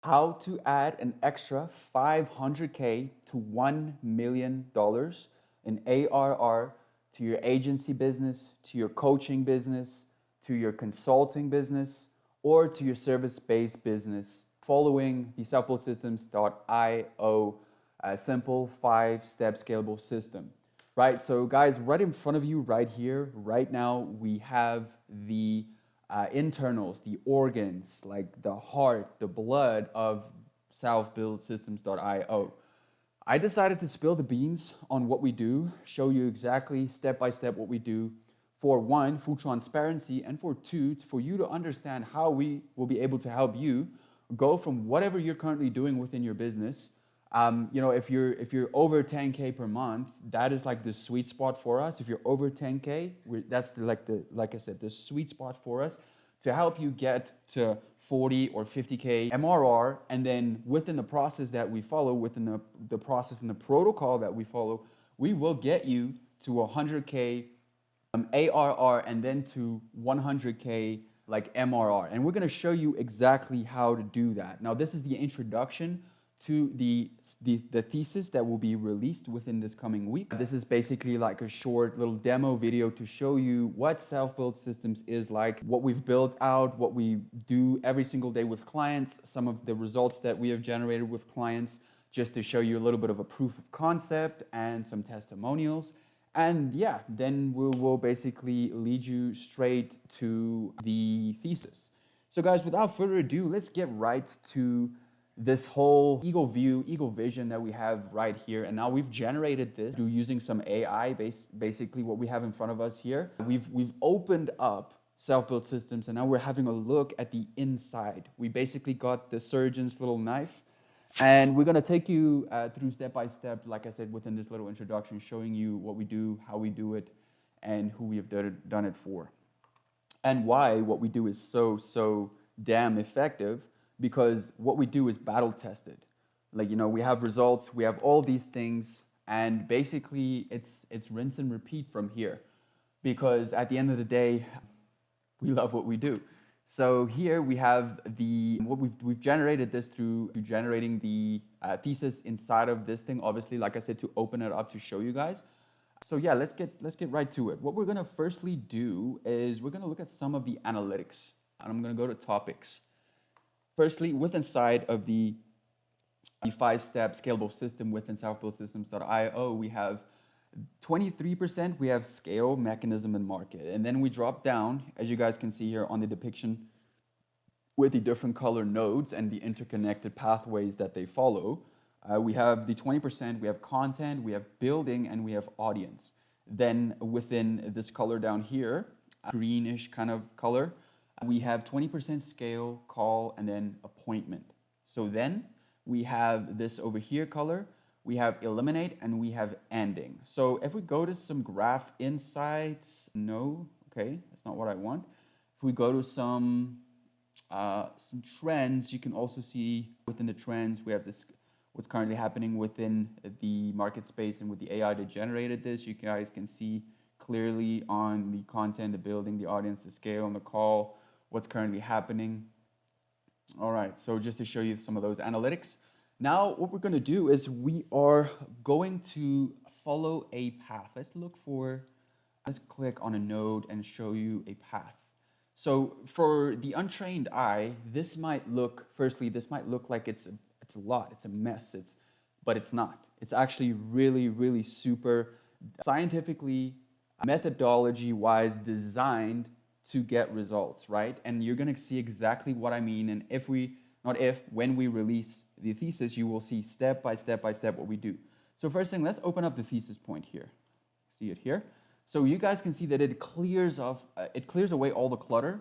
how to add an extra 500K to $1 million in ARR to your agency business, to your coaching business, to your consulting business, or to your service-based business following the selfbuiltsystems.io simple 5-step scalable system. Right, so guys, right in front of you right here, right now, we have the internals, the organs, like the heart, the blood of selfbuiltsystems.io. I decided to spill the beans on what we do, show you exactly step by step what we do for one, full transparency, and for two, for you to understand how we will be able to help you go from whatever you're currently doing within your business. If you're over 10K per month, that is like the sweet spot for us. If you're over 10K, that's like I said, the sweet spot for us to help you get to 40 or 50K MRR, and then within the process that we follow, within the process and the protocol that we follow, we will get you to 100K ARR and then to 100K like MRR. And we're going to show you exactly how to do that. Now, this is the introduction to the thesis that will be released within this coming week. This is basically like a short little demo video to show you what self-built systems is like, what we've built out, what we do every single day with clients, some of the results that we have generated with clients, just to show you a little bit of a proof of concept and some testimonials. And yeah, then we will basically lead you straight to the thesis. So guys, without further ado, let's get right to this whole ego view, ego vision that we have right here. And now we've generated this through using some AI, basically what we have in front of us here. We've opened up self-built systems, and now we're having a look at the inside. We basically got the surgeon's little knife, and we're gonna take you through step by step, like I said, within this little introduction, showing you what we do, how we do it, and who we have done it for. And why what we do is so damn effective, because what we do is battle tested. Like, we have results, we have all these things, and basically it's rinse and repeat from here. Because at the end of the day, we love what we do. So here we have what we've generated this through generating the thesis inside of this thing, obviously, like I said, to open it up to show you guys. So yeah, let's get right to it. What we're gonna firstly do is we're gonna look at some of the analytics, and I'm gonna go to topics. Firstly, within inside of the 5-step scalable system within selfbuiltsystems.io, we have 23%, we have scale, mechanism, and market. And then we drop down, as you guys can see here on the depiction, with the different color nodes and the interconnected pathways that they follow. We have the 20%, we have content, we have building, and we have audience. Then within this color down here, greenish kind of color, we have 20% scale, call, and then appointment. So then we have this over here color, we have eliminate, and we have ending. So if we go to some graph insights, no, okay, that's not what I want. If we go to some trends, you can also see within the trends, we have this, what's currently happening within the market space and with the AI that generated this. You guys can see clearly on the content, the building, the audience, the scale, and the call, what's currently happening. All right, so just to show you some of those analytics. Now, what we're gonna do is we are going to follow a path. Let's click on a node and show you a path. So for the untrained eye, this might look like it's a lot, it's a mess, but it's not. It's actually really, really super scientifically, methodology-wise designed to get results, right? And you're gonna see exactly what I mean. And when we release the thesis, you will see step by step what we do. So first thing, let's open up the thesis point here. See it here? So you guys can see that it clears away all the clutter,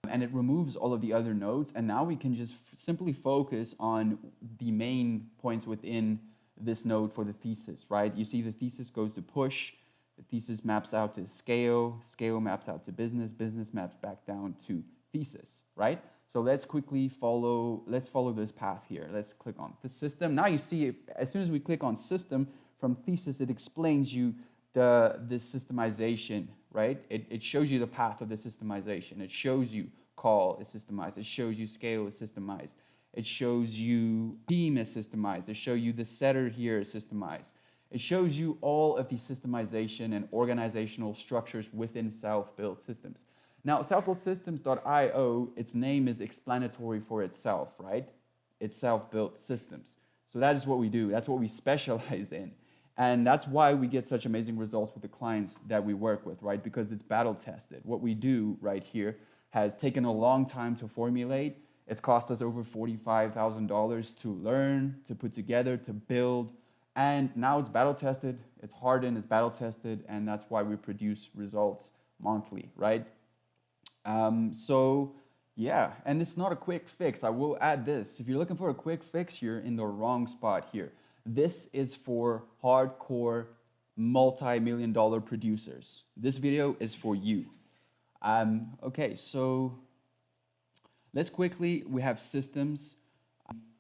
and it removes all of the other nodes. And now we can just simply focus on the main points within this node for the thesis, right? You see the thesis goes to push, the thesis maps out to scale, scale maps out to business, business maps back down to thesis, right? So let's follow this path here. Let's click on the system. Now you see, as soon as we click on system, from thesis, it explains you this systemization, right? It shows you the path of the systemization. It shows you call is systemized. It shows you scale is systemized. It shows you team is systemized. It shows you the setter here is systemized. It shows you all of the systemization and organizational structures within self-built systems. Now, self-built-systems.io, its name is explanatory for itself, right? It's self-built systems. So that is what we do. That's what we specialize in. And that's why we get such amazing results with the clients that we work with, right? Because it's battle tested. What we do right here has taken a long time to formulate. It's cost us over $45,000 to learn, to put together, to build. And now it's battle tested, it's hardened, it's battle tested, and that's why we produce results monthly, right? So yeah, and it's not a quick fix. I will add this. If you're looking for a quick fix, you're in the wrong spot here. This is for hardcore multi-million-dollar producers. This video is for you. Okay, so let's quickly, we have systems.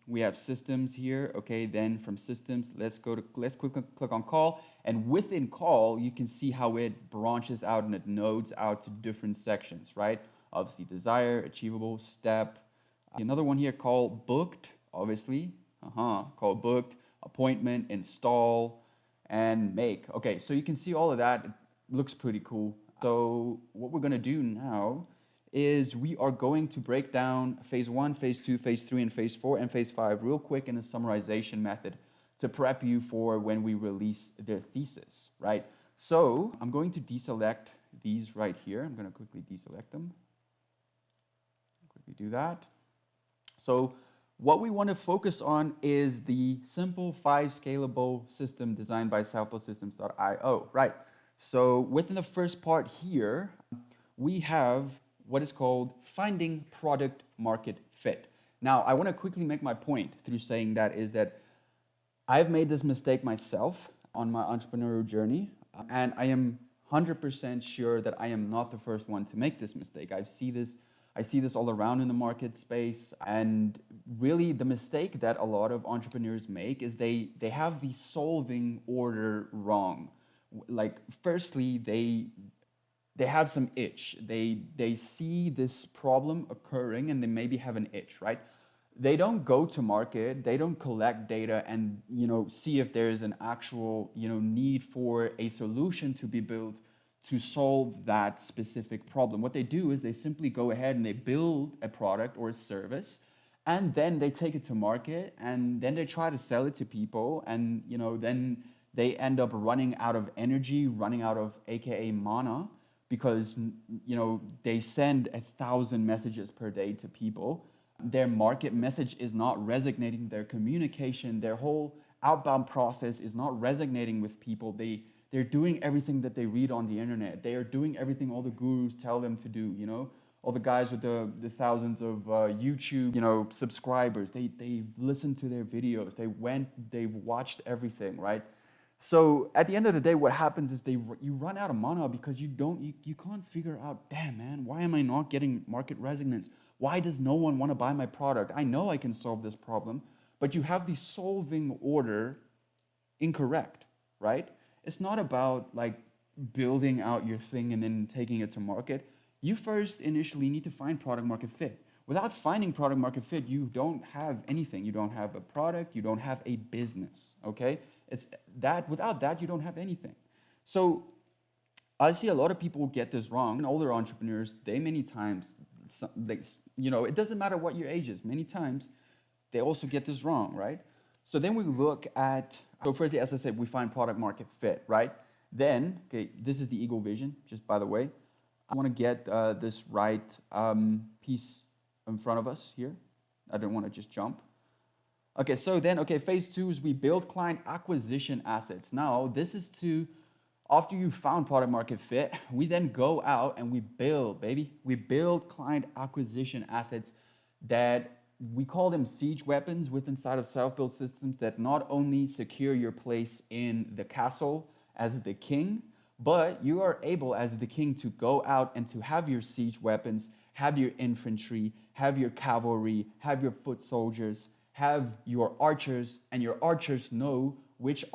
We have systems here, okay, then from systems, let's quickly click on call, and within call, you can see how it branches out and it nodes out to different sections, right? Obviously, desire, achievable, step. Another one here called booked, obviously, called booked, appointment, install, and make. Okay, so you can see all of that. It looks pretty cool. So what we're gonna do now is we are going to break down phase 1, phase 2, phase 3, and phase 4, and phase 5 real quick in a summarization method to prep you for when we release the thesis, right? So I'm going to deselect these right here. I'm going to quickly deselect them. Quickly do that. So what we want to focus on is the simple 5 scalable system designed by self-built-systems.io, right? So within the first part here, we have what is called finding product market fit. Now, I want to quickly make my point through saying that is that I've made this mistake myself on my entrepreneurial journey, and I am 100% sure that I am not the first one to make this mistake. I see this all around in the market space, and really the mistake that a lot of entrepreneurs make is they have the solving order wrong. Like, firstly, they have some itch. They see this problem occurring and they maybe have an itch, right? They don't go to market, they don't collect data and see if there's an actual need for a solution to be built to solve that specific problem. What they do is they simply go ahead and they build a product or a service, and then they take it to market, and then they try to sell it to people, and then they end up running out of energy, running out of AKA mana, because they send 1,000 messages per day to people. Their market message is not resonating, their communication, their whole outbound process is not resonating with people. They're doing everything that they read on the internet. They are doing everything all the gurus tell them to do, all the guys with the thousands of YouTube subscribers. They've listened to their videos. They've watched everything, right? So at the end of the day, what happens is you run out of mana because you can't figure out, damn man, why am I not getting market resonance? Why does no one want to buy my product? I know I can solve this problem, but you have the solving order incorrect, right? It's not about like building out your thing and then taking it to market. You first initially need to find product market fit. Without finding product market fit, you don't have anything. You don't have a product, you don't have a business, okay? Without that, you don't have anything. So I see a lot of people get this wrong. And older entrepreneurs, many times, it doesn't matter what your age is, many times they also get this wrong, right? So then we look at, so firstly, as I said, we find product market fit, right? Then, okay, this is the Eagle Vision, just by the way. I want to get this right piece in front of us here. I don't want to just jump. Okay, so then, phase 2 is we build client acquisition assets. Now, this is after you found product market fit, we then go out and we build, baby. We build client acquisition assets that we call them siege weapons inside of self-built systems that not only secure your place in the castle as the king, but you are able as the king to go out and to have your siege weapons, have your infantry, have your cavalry, have your foot soldiers, have your archers, and your archers know which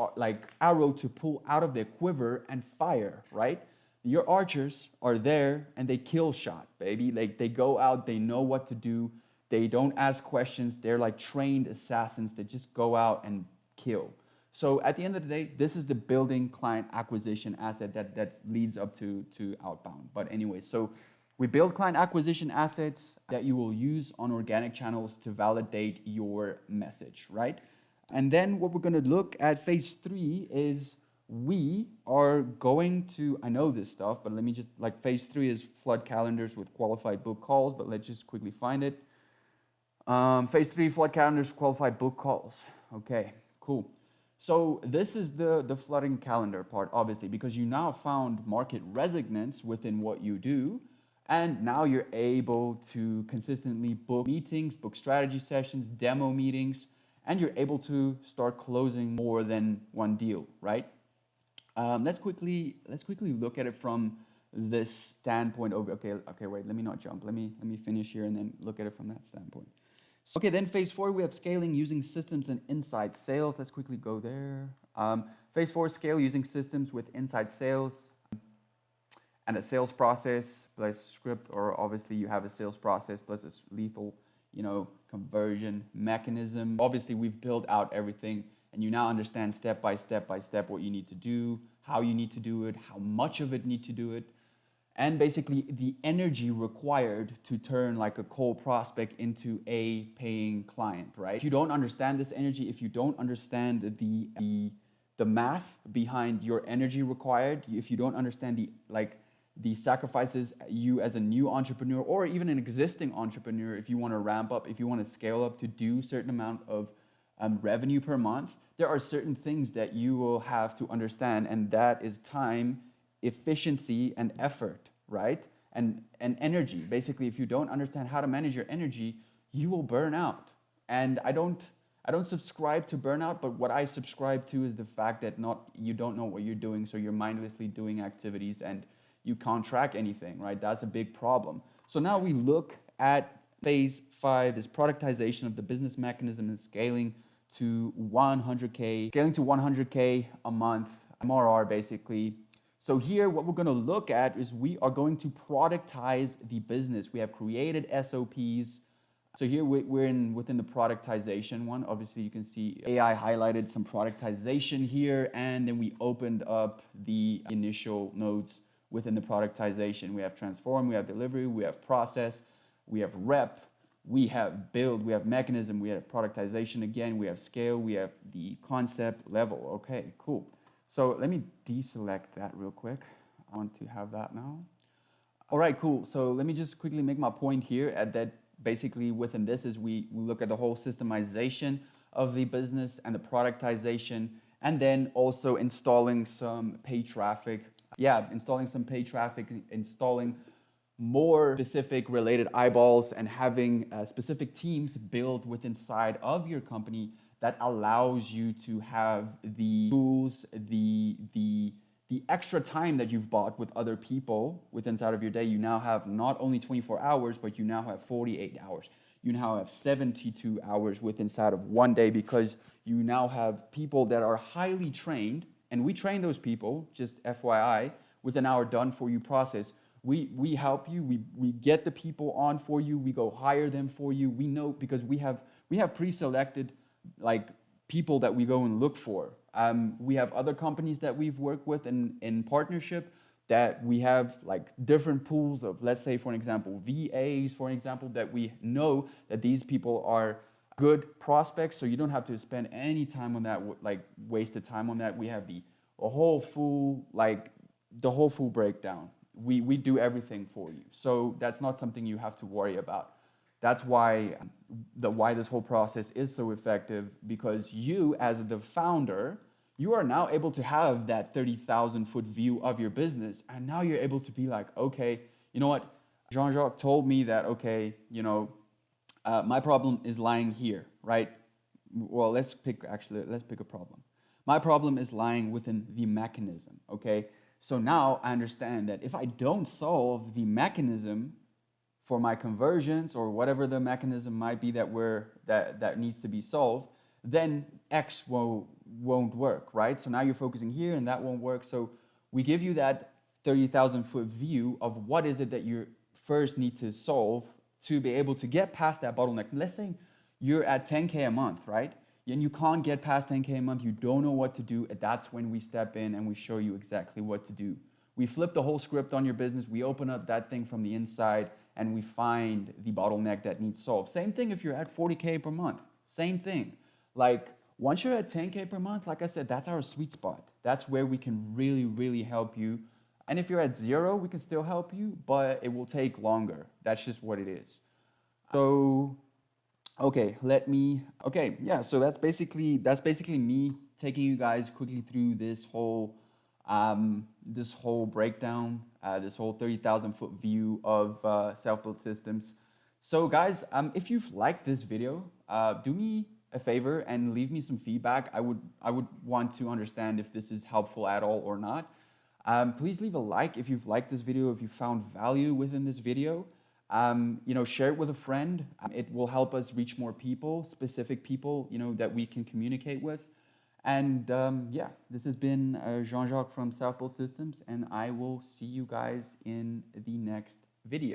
arrow to pull out of their quiver and fire, right? Your archers are there and they kill shot, baby. Like they go out, they know what to do. They don't ask questions. They're like trained assassins that just go out and kill. So at the end of the day, this is the building client acquisition asset that leads up to outbound. But anyway, so we build client acquisition assets that you will use on organic channels to validate your message, right? And then what we're going to look at phase 3 is we are going to, I know this stuff, but let me just, like phase 3 is flood calendars with qualified book calls, but let's just quickly find it. Phase 3, flood calendars, qualified book calls. Okay, cool. So this is the flooding calendar part, obviously, because you now found market resonance within what you do, and now you're able to consistently book meetings, book strategy sessions, demo meetings, and you're able to start closing more than one deal, right? Let's quickly look at it from this standpoint. Okay, wait, let me not jump. Let me finish here and then look at it from that standpoint. Okay, then phase 4, we have scaling using systems and inside sales. Let's quickly go there. Phase 4, scale using systems with inside sales and a sales process plus script, or obviously you have a sales process plus a lethal, conversion mechanism. Obviously, we've built out everything, and you now understand step by step what you need to do, how you need to do it, how much of it need to do it, and basically the energy required to turn like a cold prospect into a paying client, right? If you don't understand this energy, if you don't understand the math behind your energy required, if you don't understand the sacrifices you as a new entrepreneur or even an existing entrepreneur, if you want to ramp up, if you want to scale up to do a certain amount of revenue per month, there are certain things that you will have to understand, and that is time, efficiency, and effort, right? And energy. Basically, if you don't understand how to manage your energy, you will burn out. And I don't subscribe to burnout, but what I subscribe to is the fact that you don't know what you're doing, so you're mindlessly doing activities and you can't track anything, right? That's a big problem. So now we look at phase 5 is productization of the business mechanism and scaling to 100K, scaling to 100K a month, MRR basically. So here, what we're going to look at is we are going to productize the business. We have created SOPs. So here within the productization one. Obviously, you can see AI highlighted some productization here, and then we opened up the initial nodes within the productization. We have transform, we have delivery, we have process, we have rep, we have build, we have mechanism, we have productization again, we have scale, we have the concept level. Okay, cool. So let me deselect that real quick. I want to have that now. All right, cool. So let me just quickly make my point here at that basically within this is we look at the whole systemization of the business and the productization, and then also installing some paid traffic. Yeah, installing some paid traffic, installing more specific related eyeballs, and having specific teams built within inside of your company that allows you to have the tools, the extra time that you've bought with other people within inside of your day. You now have not only 24 hours, but you now have 48 hours. You now have 72 hours within inside of one day, because you now have people that are highly trained, and we train those people, just FYI, with an hour done for you process. We help you, we get the people on for you, we go hire them for you. We know, because we have pre-selected like people that we go and look for. We have other companies that we've worked with in partnership that we have like different pools of, let's say for an example, VAs, for an example, that we know that these people are good prospects, so you don't have to spend any time on that, like wasted time on that. We have the whole full breakdown. We do everything for you. So that's not something you have to worry about. That's why this whole process is so effective, because you as the founder, you are now able to have that 30,000 foot view of your business. And now you're able to be like, okay, you know what? Jean-Jacques told me that, okay, my problem is lying here, right? Well, let's pick a problem. My problem is lying within the mechanism, okay? So now I understand that if I don't solve the mechanism for my conversions, or whatever the mechanism might be that needs to be solved, then X won't work, right? So now you're focusing here and that won't work. So we give you that 30,000 foot view of what is it that you first need to solve to be able to get past that bottleneck. Let's say you're at 10K a month, right? And you can't get past 10K a month, you don't know what to do, and that's when we step in and we show you exactly what to do. We flip the whole script on your business, we open up that thing from the inside, and we find the bottleneck that needs solved. Same thing if you're at 40K per month, same thing. Like, once you're at 10K per month, like I said, that's our sweet spot. That's where we can really, really help you. And if you're at 0, we can still help you, but it will take longer. That's just what it is. So, okay, yeah, so that's basically me taking you guys quickly through this whole breakdown, this whole 30,000 foot view of self-built systems. So guys, if you've liked this video, do me a favor and leave me some feedback. I would want to understand if this is helpful at all or not. Please leave a like if you've liked this video, if you found value within this video. Share it with a friend. It will help us reach more people, specific people, that we can communicate with. And yeah, this has been Jean-Jacques from Self-Built Systems, and I will see you guys in the next video.